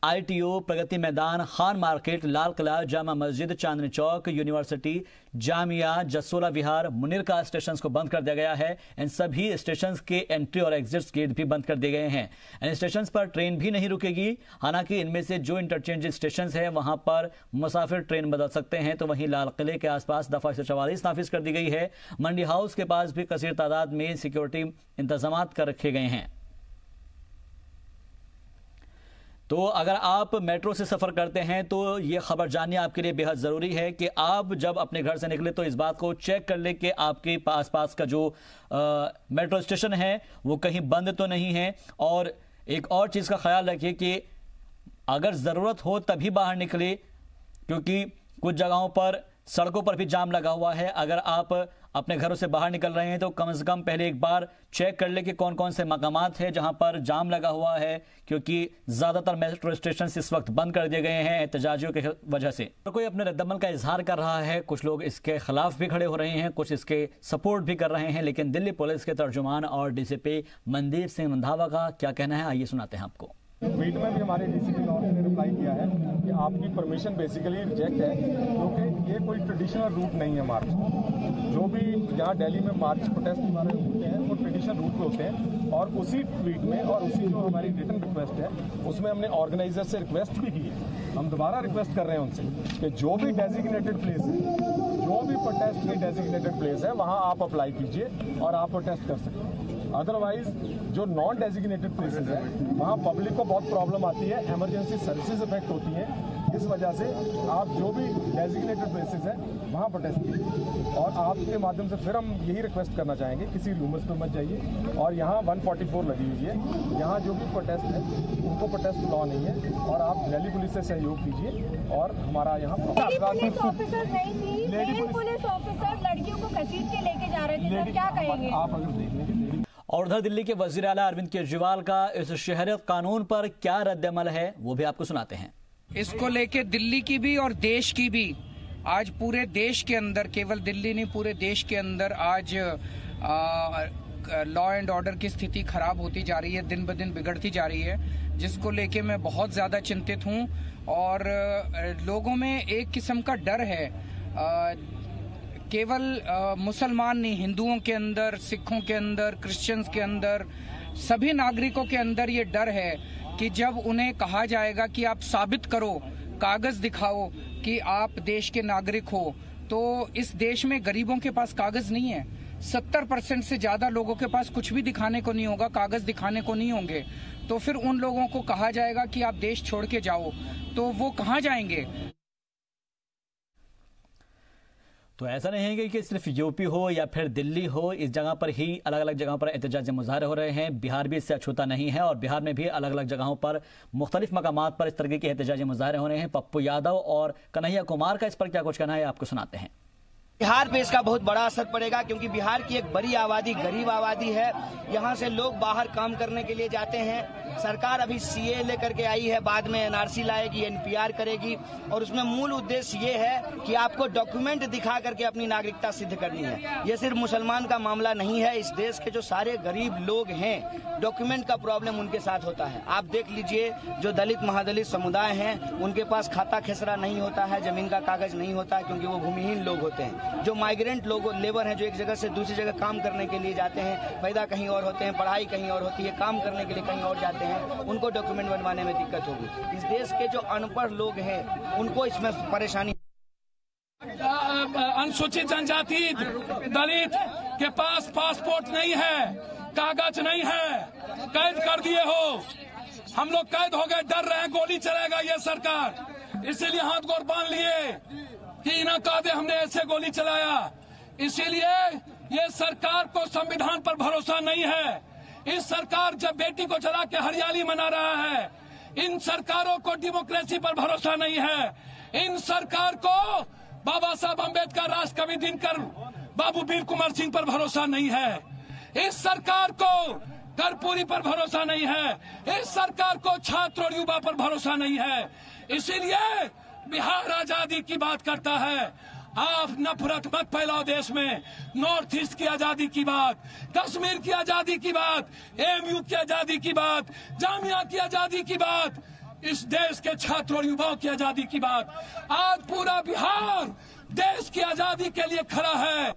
ITO, Pragati Maidan, Khan market, Lal Qila, Jama Masjid, Chandni Chowk, university, Jamia, Jasola विहार, मुनीर का स्टेशन को बंद कर दिया गया है। इन सभी स्टेशन के एंट्री और एग्जिट गेट भी बंद कर दिए गए हैं। इन स्टेशन पर ट्रेन भी नहीं रुकेगी। हालांकि इनमें से जो इंटरचेंज स्टेशन है वहां पर मुसाफिर ट्रेन बदल सकते हैं। तो वहीं लाल किले के आसपास दफा 144 नाफिज कर दी गई है। मंडी हाउस के पास भी कसीर तादाद में सिक्योरिटी इंतजाम कर रखे गए हैं। तो अगर आप मेट्रो से सफ़र करते हैं तो ये खबर जाननी आपके लिए बेहद ज़रूरी है कि आप जब अपने घर से निकले तो इस बात को चेक कर ले कि आपके पास का जो मेट्रो स्टेशन है वो कहीं बंद तो नहीं है। और एक और चीज़ का ख्याल रखिए कि अगर ज़रूरत हो तभी बाहर निकले, क्योंकि कुछ जगहों पर सड़कों पर भी जाम लगा हुआ है। अगर आप अपने घरों से बाहर निकल रहे हैं तो कम से कम पहले एक बार चेक कर ले कि कौन कौन से मकामात हैं जहां पर जाम लगा हुआ है, क्योंकि ज़्यादातर मेट्रो स्टेशन इस वक्त बंद कर दिए गए हैं एहतजाजियों की वजह से। तो कोई अपने रद्दमल का इजहार कर रहा है, कुछ लोग इसके खिलाफ भी खड़े हो रहे हैं, कुछ इसके सपोर्ट भी कर रहे हैं। लेकिन दिल्ली पुलिस के तर्जुमान और डीसीपी मनदीप सिंह मंधावा का क्या कहना है, आइए सुनाते हैं आपको। ट्वीट में भी हमारे डीसीपी लॉर्ड ने रिप्लाई किया है कि आपकी परमिशन बेसिकली रिजेक्ट है, क्योंकि ये कोई ट्रेडिशनल रूट नहीं है मार्च। जो भी यहाँ दिल्ली में मार्च प्रोटेस्ट हमारे होते हैं वो ट्रेडिशनल रूट पे होते हैं। और उसी ट्वीट में और उसी जो हमारी रिटन रिक्वेस्ट है उसमें हमने ऑर्गेनाइजर से रिक्वेस्ट भी की है। हम दोबारा रिक्वेस्ट कर रहे हैं उनसे कि जो भी डेजिग्नेटेड प्लेस है, जो भी प्रोटेस्ट की डेजिग्नेटेड प्लेस है वहाँ आप अप्लाई कीजिए और आप प्रोटेस्ट कर सकते हैं। अदरवाइज जो नॉन डेजिग्नेटेड प्लेसेस है वहाँ पब्लिक को बहुत प्रॉब्लम आती है, इमरजेंसी सर्विसेज इफेक्ट होती हैं। इस वजह से आप जो भी डेजिग्नेटेड प्लेसेस हैं वहाँ प्रोटेस्ट कीजिए। और आपके माध्यम से फिर हम यही रिक्वेस्ट करना चाहेंगे, किसी रूमर्स पे मत जाइए। और यहाँ 144 लगी हुई है, यहाँ जो भी प्रोटेस्ट है उनको प्रोटेस्ट लॉ नहीं है। और आप दिल्ली पुलिस से सहयोग कीजिए। और हमारा यहाँ पुलिस ऑफिसर नहीं थी, लेडी पुलिस ऑफिसर लड़कियों को घसीट के लेके जा रहे थे, क्या कहेंगे आप अगर देख लेंगे। और उधर दिल्ली के वजीर आला अरविंद केजरीवाल का इस शहरियत कानून पर क्या रद्द-ए-अमल है वो भी आपको सुनाते हैं। इसको लेके दिल्ली की भी और देश की भी, आज पूरे देश के अंदर, केवल दिल्ली नहीं पूरे देश के अंदर आज लॉ एंड ऑर्डर की स्थिति खराब होती जा रही है, दिन ब दिन बिगड़ती जा रही है, जिसको लेके मैं बहुत ज़्यादा चिंतित हूँ। और लोगों में एक किस्म का डर है, केवल मुसलमान नहीं, हिंदुओं के अंदर, सिखों के अंदर, क्रिश्चियंस के अंदर, सभी नागरिकों के अंदर ये डर है कि जब उन्हें कहा जाएगा कि आप साबित करो, कागज दिखाओ कि आप देश के नागरिक हो, तो इस देश में गरीबों के पास कागज नहीं है। 70% से ज्यादा लोगों के पास कुछ भी दिखाने को नहीं होगा, कागज दिखाने को नहीं होंगे। तो फिर उन लोगों को कहा जाएगा कि आप देश छोड़ के जाओ, तो वो कहाँ जाएंगे? तो ऐसा नहीं है कि सिर्फ यूपी हो या फिर दिल्ली हो, इस जगह पर ही अलग अलग जगहों पर एहतजाजी मुजाहरे हो रहे हैं। बिहार भी इससे अछूता नहीं है और बिहार में भी अलग अलग जगहों पर मुख्तलिफ मकामात पर इस तरह के एहतजाजी मुजाहरे हो रहे हैं। पप्पू यादव और कन्हैया कुमार का इस पर क्या कुछ कहना है आपको सुनाते हैं। बिहार पे इसका बहुत बड़ा असर पड़ेगा, क्योंकि बिहार की एक बड़ी आबादी गरीब आबादी है। यहाँ से लोग बाहर काम करने के लिए जाते हैं। सरकार अभी सीए लेकर के आई है, बाद में एनआरसी लाएगी, एनपीआर करेगी। और उसमें मूल उद्देश्य ये है कि आपको डॉक्यूमेंट दिखा करके अपनी नागरिकता सिद्ध करनी है। ये सिर्फ मुसलमान का मामला नहीं है, इस देश के जो सारे गरीब लोग हैं डॉक्यूमेंट का प्रॉब्लम उनके साथ होता है। आप देख लीजिए, जो दलित महादलित समुदाय हैं उनके पास खाता खेसरा नहीं होता है, जमीन का कागज नहीं होता है, क्योंकि वो भूमिहीन लोग होते हैं। जो माइग्रेंट लोग लेबर हैं, जो एक जगह से दूसरी जगह काम करने के लिए जाते हैं, पैदा कहीं और होते हैं, पढ़ाई कहीं और होती है, काम करने के लिए कहीं और जाते हैं, उनको डॉक्यूमेंट बनवाने में दिक्कत होगी। इस देश के जो अनपढ़ लोग हैं उनको इसमें परेशानी। अनुसूचित जनजाति दलित के पास पासपोर्ट नहीं है, कागज नहीं है, कैद कर दिए हो। हम लोग कैद हो गए, डर रहे हैं गोली चलेगा ये सरकार, इसीलिए हाथ गोर बांध लिए कि इना कादे हमने ऐसे गोली चलाया। इसीलिए ये सरकार को संविधान पर भरोसा नहीं है। इस सरकार जब बेटी को जला के हरियाली मना रहा है, इन सरकारों को डेमोक्रेसी पर भरोसा नहीं है। इन सरकार को बाबा साहब अम्बेडकर, राष्ट्रकवि दिनकर, बाबू वीर कुंवर सिंह पर भरोसा नहीं है। इस सरकार को कर्पूरी पर भरोसा नहीं है। इस सरकार को छात्र और युवा पर भरोसा नहीं है। इसीलिए बिहार आजादी की बात करता है। आप नफरत मत फैलाओ देश में। नॉर्थ ईस्ट की आजादी की बात, कश्मीर की आजादी की बात, एमयू की आजादी की बात, जामिया की आजादी की बात, इस देश के छात्रों और युवाओं की आजादी की बात। आज पूरा बिहार देश की आजादी के लिए खड़ा है।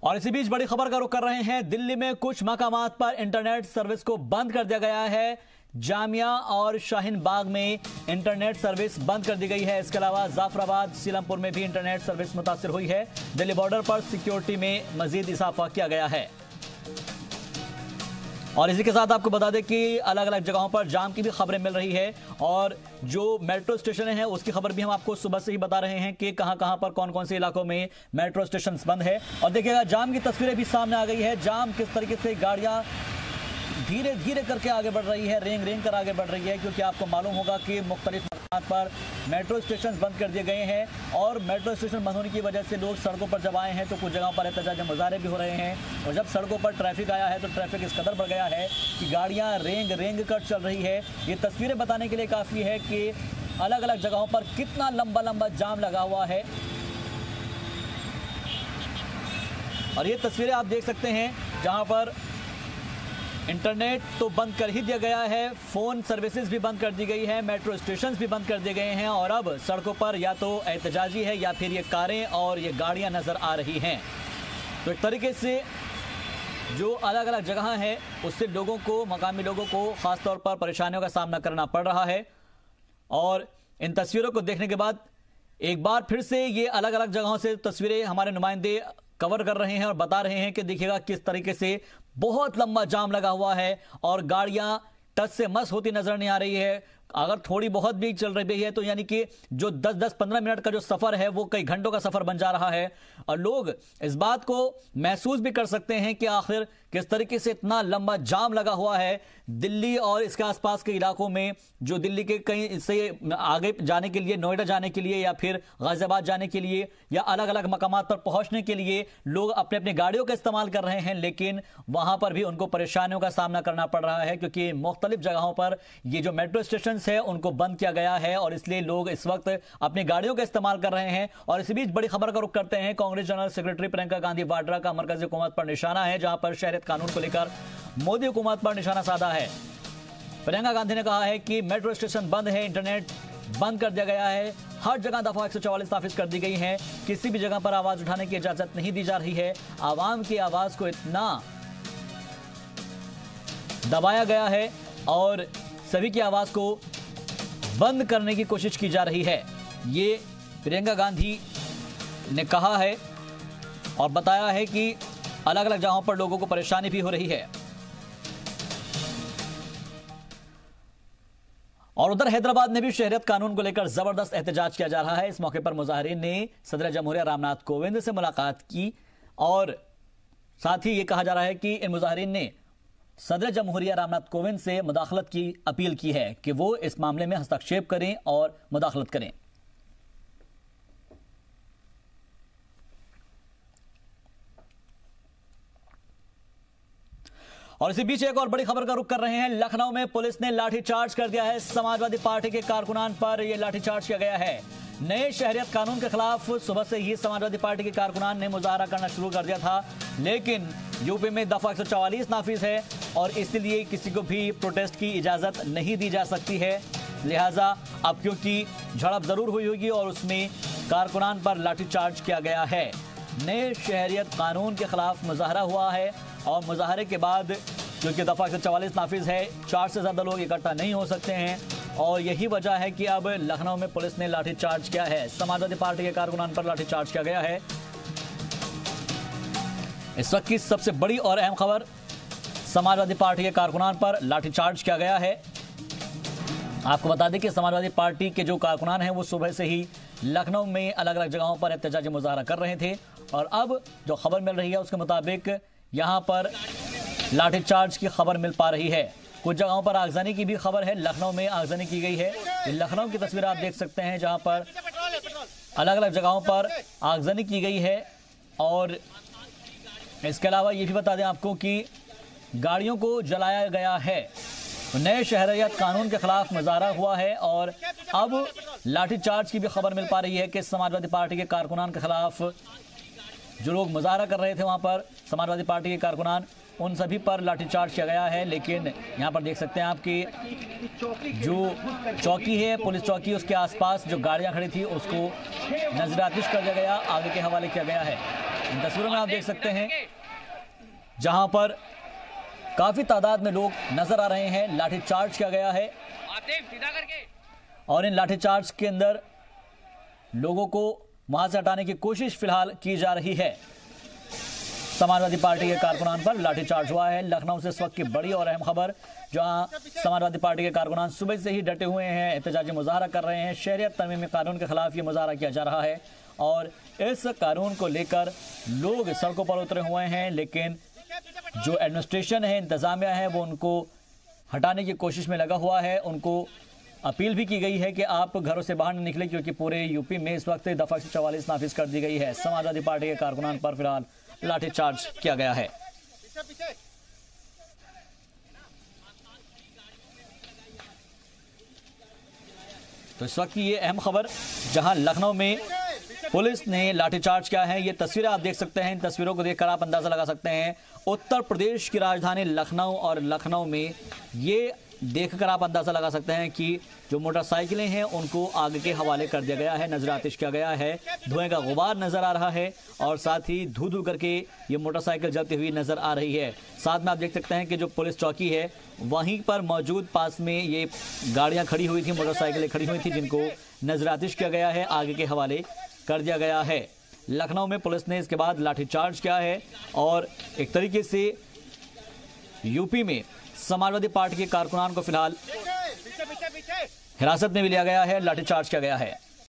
और इसी बीच बड़ी खबर का रुख कर रहे हैं। दिल्ली में कुछ मकामात पर इंटरनेट सर्विस को बंद कर दिया गया है। जामिया और शाहीन बाग में इंटरनेट सर्विस बंद कर दी गई है। इसके अलावा जाफराबाद, सीलमपुर में भी इंटरनेट सर्विस मुतासिर हुई है। दिल्ली बॉर्डर पर सिक्योरिटी में मजीद इजाफा किया गया है। और इसी के साथ आपको बता दें कि अलग अलग जगहों पर जाम की भी खबरें मिल रही है और जो मेट्रो स्टेशन है उसकी खबर भी हम आपको सुबह से ही बता रहे हैं कि कहां पर कौन कौन से इलाकों में मेट्रो स्टेशन बंद है। और देखिएगा जाम की तस्वीरें भी सामने आ गई है। जाम किस तरीके से गाड़ियां धीरे धीरे करके आगे बढ़ रही है, रेंग कर आगे बढ़ रही है, क्योंकि आपको मालूम होगा कि मुख्तलिफ मकान पर मेट्रो स्टेशन बंद कर दिए गए हैं और मेट्रो स्टेशन बंद होने की वजह से लोग सड़कों पर जब आए हैं तो कुछ जगहों पर एहतजाज मुजाहरे भी हो रहे हैं। और जब सड़कों पर ट्रैफिक आया है तो ट्रैफिक इस कदर बढ़ गया है कि गाड़ियां रेंग कर चल रही है। ये तस्वीरें बताने के लिए काफ़ी है कि अलग अलग जगहों पर कितना लंबा जाम लगा हुआ है। और ये तस्वीरें आप देख सकते हैं जहां पर इंटरनेट तो बंद कर ही दिया गया है, फ़ोन सर्विसेज भी बंद कर दी गई है, मेट्रो स्टेशन भी बंद कर दिए गए हैं और अब सड़कों पर या तो एहतजाजी है या फिर ये कारें और ये गाड़ियां नज़र आ रही हैं। तो एक तरीके से जो अलग अलग जगह है उससे लोगों को, मकामी लोगों को ख़ास तौर पर परेशानियों का सामना करना पड़ रहा है। और इन तस्वीरों को देखने के बाद एक बार फिर से ये अलग अलग जगहों से तस्वीरें हमारे नुमाइंदे कवर कर रहे हैं और बता रहे हैं कि देखिएगा किस तरीके से बहुत लंबा जाम लगा हुआ है और गाड़ियां टच से मस होती नजर नहीं आ रही है। अगर थोड़ी बहुत भी चल रही है तो यानी कि जो 10-15 मिनट का जो सफर है वो कई घंटों का सफर बन जा रहा है। और लोग इस बात को महसूस भी कर सकते हैं कि आखिर किस तरीके से इतना लंबा जाम लगा हुआ है दिल्ली और इसके आसपास के इलाकों में, जो दिल्ली के कहीं से आगे जाने के लिए, नोएडा जाने के लिए या फिर गाजियाबाद जाने के लिए या अलग अलग मकामात पर पहुंचने के लिए लोग अपने अपने गाड़ियों का इस्तेमाल कर रहे हैं, लेकिन वहां पर भी उनको परेशानियों का सामना करना पड़ रहा है क्योंकि मुख्तलिफ जगहों पर ये जो मेट्रो स्टेशन है उनको बंद किया गया है और इसलिए लोग इस वक्त अपनी गाड़ियों का इस्तेमाल कर रहे हैं। और इसी बीच बड़ी खबर का रुख करते हैं। कांग्रेस जनरल सेक्रेटरी प्रियंका गांधी वाड्रा का मरकजी हुकूमत पर निशाना है, जहां पर शहरियत कानून को लेकर मोदी हुकूमत पर निशाना साधा है। प्रियंका गांधी ने कहा है कि मेट्रो स्टेशन बंद है, इंटरनेट बंद कर दिया गया है, हर जगह दफा 144 नाफिज कर दी गई है, किसी भी जगह पर आवाज उठाने की इजाजत नहीं दी जा रही है। आवाम की आवाज को इतना दबाया गया है और सभी की आवाज को बंद करने की कोशिश की जा रही है, ये प्रियंका गांधी ने कहा है और बताया है कि अलग अलग जगहों पर लोगों को परेशानी भी हो रही है। और उधर हैदराबाद में भी शहरियत कानून को लेकर जबरदस्त एहतजाज किया जा रहा है। इस मौके पर मुजाहिरीन ने सदर जमहूरिया रामनाथ कोविंद से मुलाकात की और साथ ही ये कहा जा रहा है कि इन मुजाहिरीन ने सदर जमहूरिया रामनाथ कोविंद से मुदाखलत की अपील की है कि वो इस मामले में हस्तक्षेप करें और मुदाखलत करें। और इसी बीच एक और बड़ी खबर का रुख कर रहे हैं। लखनऊ में पुलिस ने लाठीचार्ज कर दिया है। समाजवादी पार्टी के कारकुनान पर यह लाठीचार्ज किया गया है। नए शहरियत कानून के खिलाफ सुबह से ही समाजवादी पार्टी के कारकुनान ने मुजाहरा करना शुरू कर दिया था, लेकिन यूपी में दफा 144 नाफिज है और इसलिए किसी को भी प्रोटेस्ट की इजाजत नहीं दी जा सकती है। लिहाजा अब क्योंकि झड़प जरूर हुई होगी और उसमें कारकुनान पर लाठीचार्ज किया गया है। नए शहरियत कानून के खिलाफ मुजाहरा हुआ है और मुजाहरे के बाद क्योंकि दफा 144 नाफिज है, 4 से ज्यादा लोग इकट्ठा नहीं हो सकते हैं और यही वजह है कि अब लखनऊ में पुलिस ने लाठीचार्ज किया है। समाजवादी पार्टी के कारकुनान पर लाठीचार्ज किया गया है। इस वक्त की सबसे बड़ी और अहम खबर, समाजवादी पार्टी के कारकुनान पर लाठीचार्ज किया गया है। आपको बता दें कि समाजवादी पार्टी के जो कारकुनान हैं वो सुबह से ही लखनऊ में अलग अलग जगहों पर एहतजाजी मुजाहरा कर रहे थे और अब जो खबर मिल रही है उसके मुताबिक यहां पर लाठीचार्ज की खबर मिल पा रही है। कुछ जगहों पर आगजनी की भी खबर है। लखनऊ में आगजनी की गई है। लखनऊ की तस्वीर आप देख सकते हैं जहां पर अलग अलग जगहों पर आगजनी की गई है। और इसके अलावा ये भी बता दें आपको कि गाड़ियों को जलाया गया है। नए शहरियत कानून के खिलाफ मुजाहरा हुआ है और अब लाठीचार्ज की भी खबर मिल पा रही है कि समाजवादी पार्टी के कारकुनान के खिलाफ जो लोग मुजाहरा कर रहे थे वहां पर समाजवादी पार्टी के कारकुनान, उन सभी पर लाठीचार्ज किया गया है। लेकिन यहाँ पर देख सकते हैं आपकी जो चौकी है, पुलिस चौकी, उसके आसपास जो गाड़ियाँ खड़ी थी उसको नजरातिश कर दिया गया, आगे के हवाले किया गया है। इन तस्वीरों में आप देख सकते हैं जहाँ पर काफ़ी तादाद में लोग नजर आ रहे हैं। लाठीचार्ज किया गया है और इन लाठीचार्ज के अंदर लोगों को वहां से हटाने की कोशिश फिलहाल की जा रही है। समाजवादी पार्टी के कारकुनान पर लाठीचार्ज हुआ है। लखनऊ से इस वक्त की बड़ी और अहम खबर, जहां समाजवादी पार्टी के कारकुनान सुबह से ही डटे हुए हैं, एहतजाजी मुजाहरा कर रहे हैं। शहरियत तरमीमी कानून के खिलाफ ये मुजाहरा किया जा रहा है और इस कानून को लेकर लोग सड़कों पर उतरे हुए हैं, लेकिन जो एडमिनिस्ट्रेशन है, इंतजामिया है, वो उनको हटाने की कोशिश में लगा हुआ है। उनको अपील भी की गई है कि आप घरों से बाहर न निकले, क्योंकि पूरे यूपी में इस वक्त दफा 144 नाफिज कर दी गई है। समाजवादी पार्टी के कारकुनान पर फिलहाल लाठीचार्ज किया गया है। तो इस वक्त की ये अहम खबर, जहां लखनऊ में पुलिस ने लाठीचार्ज किया है। ये तस्वीरें आप देख सकते हैं, इन तस्वीरों को देखकर आप अंदाजा लगा सकते हैं उत्तर प्रदेश की राजधानी लखनऊ, और लखनऊ में ये देखकर आप अंदाजा लगा सकते हैं कि जो मोटरसाइकिलें हैं उनको आग के हवाले कर दिया गया है, नजर आतिश किया गया है, धुएं का गुबार नजर आ रहा है और साथ ही धू धू करके ये मोटरसाइकिल जलती हुई नजर आ रही है। साथ में आप देख सकते हैं कि जो पुलिस चौकी है वहीं पर मौजूद पास में ये गाड़ियां खड़ी हुई थी, मोटरसाइकिलें खड़ी हुई थी, जिनको नजर आतिश किया गया है, आग के हवाले कर दिया गया है। लखनऊ में पुलिस ने इसके बाद लाठीचार्ज किया है और एक तरीके से यूपी में समाजवादी पार्टी के कारकुनान को फिलहाल हिरासत में भी लिया गया है, लाठीचार्ज किया गया है।